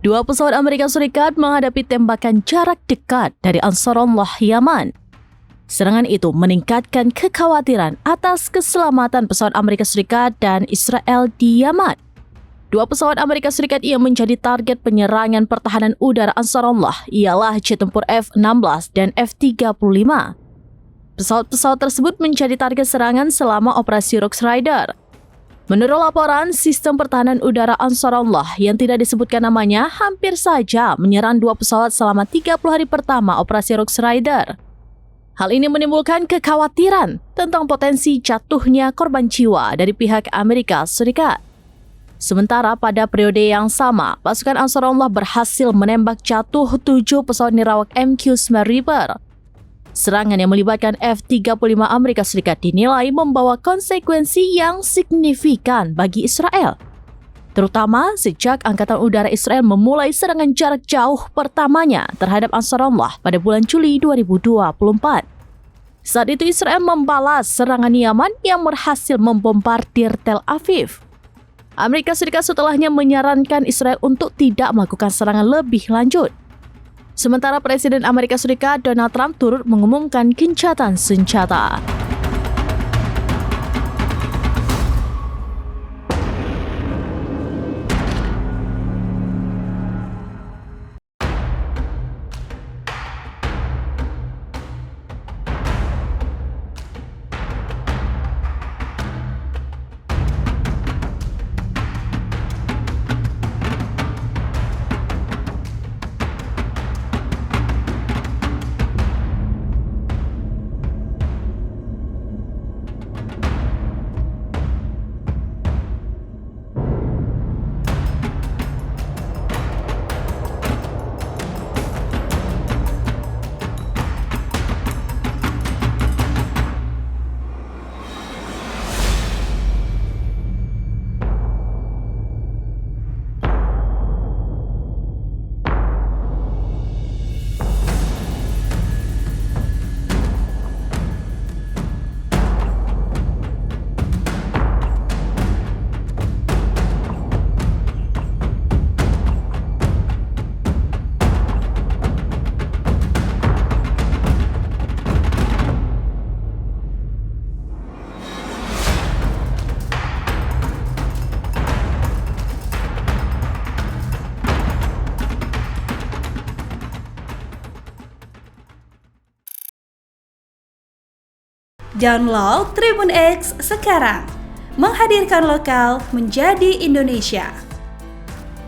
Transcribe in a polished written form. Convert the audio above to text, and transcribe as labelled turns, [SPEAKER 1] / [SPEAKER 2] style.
[SPEAKER 1] Dua pesawat Amerika Serikat menghadapi tembakan jarak dekat dari Ansarullah Yaman. Serangan itu meningkatkan kekhawatiran atas keselamatan pesawat Amerika Serikat dan Israel di Yaman. Dua pesawat Amerika Serikat yang menjadi target penyerangan pertahanan udara Ansarullah ialah jet tempur F-16 dan F-35. Pesawat-pesawat tersebut menjadi target serangan selama operasi Rough Rider. Menurut laporan, sistem pertahanan udara Ansarullah yang tidak disebutkan namanya hampir saja menyerang dua pesawat selama 30 hari pertama operasi Rough Rider. Hal ini menimbulkan kekhawatiran tentang potensi jatuhnya korban jiwa dari pihak Amerika Serikat. Sementara pada periode yang sama, pasukan Ansarullah berhasil menembak jatuh 7 pesawat nirawak MQ-9 Reaper. Serangan yang melibatkan F-35 Amerika Serikat dinilai membawa konsekuensi yang signifikan bagi Israel. Terutama sejak Angkatan Udara Israel memulai serangan jarak jauh pertamanya terhadap Ansarullah pada bulan Juli 2024. Saat itu Israel membalas serangan Yaman yang berhasil membombardir Tel Aviv. Amerika Serikat setelahnya menyarankan Israel untuk tidak melakukan serangan lebih lanjut. Sementara Presiden Amerika Serikat Donald Trump turut mengumumkan gencatan senjata.
[SPEAKER 2] Download Tribun X sekarang, menghadirkan lokal menjadi Indonesia.